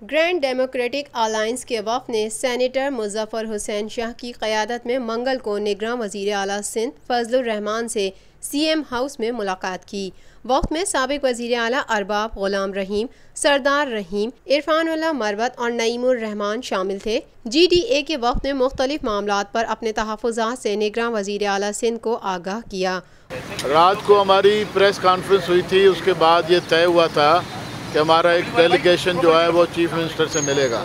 Grand democratic alliance के वफ़द ने senator Muzaffar Hussain Shah की क़यादत में मंगल को निगरान वज़ीर आला सिंध फजलुर रहमान से CM हाउस में मुलाकात की। वक़्त में साबिक़ वज़ीर आला अरबाब ग़ुलाम रहीम, सरदार रहीम, इरफानुल्लाह मरवत और नईमुर रहमान शामिल थे। GDA के वफ़द ने मुख्तलिफ मामलात पर अपने तहफ़्फ़ुज़ात से निगरान वज़ीर आला सिंध को आगाह किया। रात को हमारी प्रेस कॉन्फ्रेंस हुई थी, उसके बाद ये तय हुआ था कि हमारा एक डेलीगेशन जो है वो चीफ़ मिनिस्टर से मिलेगा।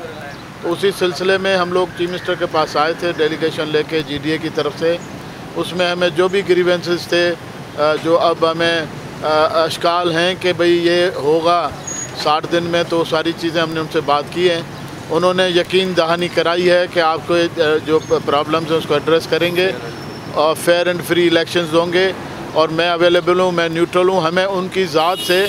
तो उसी सिलसिले में हम लोग चीफ़ मिनिस्टर के पास आए थे डेलीगेशन लेके GDA की तरफ से। उसमें हमें जो भी ग्रीवेंसेस थे, जो अब हमें अश्काल हैं कि भाई ये होगा 60 दिन में, तो सारी चीज़ें हमने उनसे बात की हैं। उन्होंने यकीन दहानी कराई है कि आपको जो प्रॉब्लम्स हैं उसको एड्रेस करेंगे और फेयर एंड फ्री इलेक्शंस होंगे और मैं अवेलेबल हूँ, मैं न्यूट्रल हूँ। हमें उनकी ज़ात से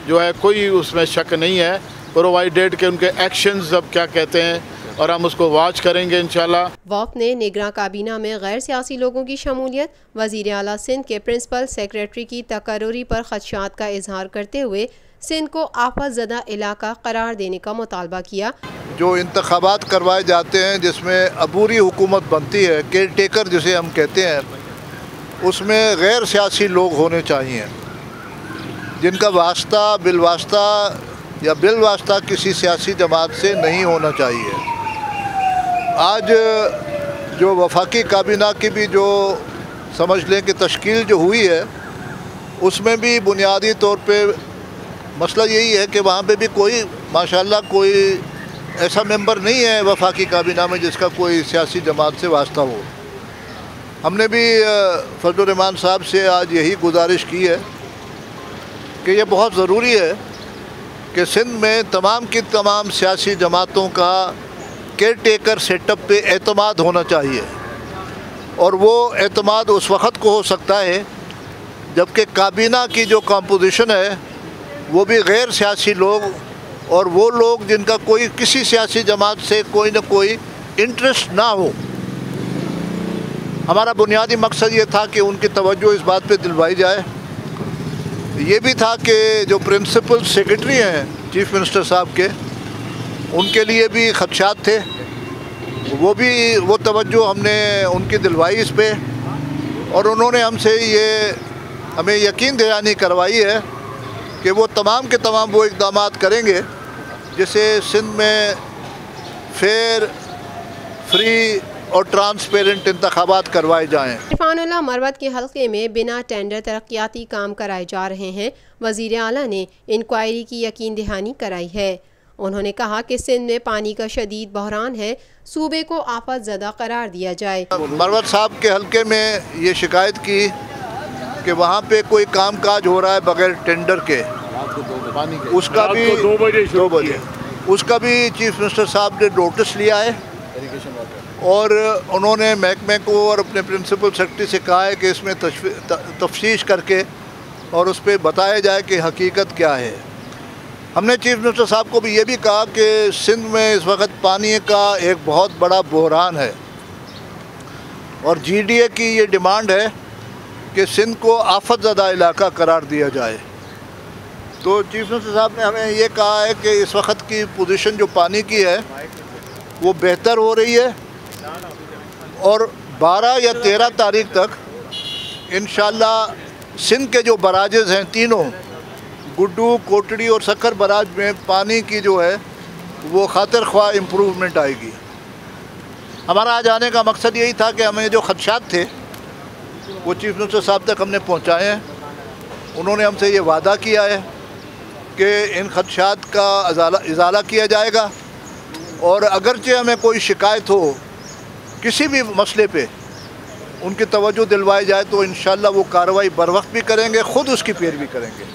जो है कोई उसमें शक नहीं है, प्रोवाइडेड कि उनके एक्शंस अब क्या कहते हैं और हम उसको वॉच करेंगे इंशाल्लाह। वफ़द ने निगरान काबीना में गैर सियासी लोगों की शमूलियत, वज़ीर आला सिंध के प्रिंसिपल सेक्रेटरी की तकर्री पर खदशात का इजहार करते हुए सिंध को आफत ज़दा इलाका करार देने का मुतालबा किया। जो इंतखाबात करवाए जाते हैं जिसमें अबूरी हुकूमत बनती है, केयर टेकर जिसे हम कहते हैं, उसमें गैर सियासी लोग होने चाहिए जिनका वास्ता बिलवास्ता या बिलवास्ता किसी सियासी जमात से नहीं होना चाहिए। आज जो वफाकी काबीना की भी जो समझ लें कि तश्कील जो हुई है, उसमें भी बुनियादी तौर पे मसला यही है कि वहाँ पे भी कोई माशाल्लाह कोई ऐसा मेंबर नहीं है वफाकी काबीना में जिसका कोई सियासी जमात से वास्ता हो। हमने भी फजलुर रहमान साहब से आज यही गुजारिश की है कि ये बहुत ज़रूरी है कि सिंध में तमाम की तमाम सियासी जमातों का केयर टेकर सेटअप पे एतमाद होना चाहिए और वो एतमाद उस वक़्त को हो सकता है जबकि काबीना की जो कंपोजिशन है वो भी गैर सियासी लोग और वो लोग जिनका कोई किसी सियासी जमात से कोई ना कोई इंटरेस्ट ना हो। हमारा बुनियादी मकसद ये था कि उनकी तवज्जो इस बात पे दिलवाई जाए। ये भी था कि जो प्रिंसिपल सेक्रेटरी हैं चीफ़ मिनिस्टर साहब के, उनके लिए भी खदशात थे, वो तवज्जो हमने उनकी दिलवाई इस पे और उन्होंने हमसे ये हमें यकीन दहानी करवाई है कि वो तमाम के तमाम वो इक़दामात करेंगे जिससे सिंध में फेयर, फ्री और ट्रांसपेरेंट इंतखाबात करवाए जाएँ। इरफानुल्लाह मरवत के हल्के में बिना टेंडर तरक्याती काम कराए जा रहे हैं। वज़ीर आला ने इंक्वायरी की यकीन दहानी कराई है। उन्होंने कहा कि सिंध में पानी का शदीद बहरान है, सूबे को आफत ज़दा करार दिया जाए। मरवत साहब के हल्के में ये शिकायत की कि वहाँ पे कोई काम काज हो रहा है बगैर टेंडर के, उसका भी 2 बजे उसका भी चीफ मिनिस्टर साहब ने नोटिस लिया है और उन्होंने महकमे को और अपने प्रिंसिपल सेक्रेटरी से कहा है कि इसमें तफ्तीश करके और उस पर बताया जाए कि हकीकत क्या है। हमने चीफ मिनिस्टर साहब को भी ये भी कहा कि सिंध में इस वक्त पानी का एक बहुत बड़ा बहरान है और GDA की ये डिमांड है कि सिंध को आफत ज़दा इलाका करार दिया जाए। तो चीफ मिनिस्टर साहब ने हमें ये कहा है कि इस वक्त की पोजीशन जो पानी की है वो बेहतर हो रही है और 12 या 13 तारीख तक इंशाल्लाह सिंध के जो बराजेज़ हैं तीनों, गुड्डू, कोटड़ी और सक्कर बराज में पानी की जो है वो खातिर ख्वाह इम्प्रूवमेंट आएगी। हमारा आज आने का मकसद यही था कि हमें जो खदशात थे वो चीफ मिनिस्टर साहब तक हमने पहुंचाए हैं। उन्होंने हमसे ये वादा किया है कि इन खदशात का इजाला किया जाएगा और अगरचे हमें कोई शिकायत हो किसी भी मसले पे उनकी तवज्जो दिलवाई जाए तो इंशाल्लाह वो कार्रवाई बर वक्त भी करेंगे, ख़ुद उसकी पैरवी करेंगे।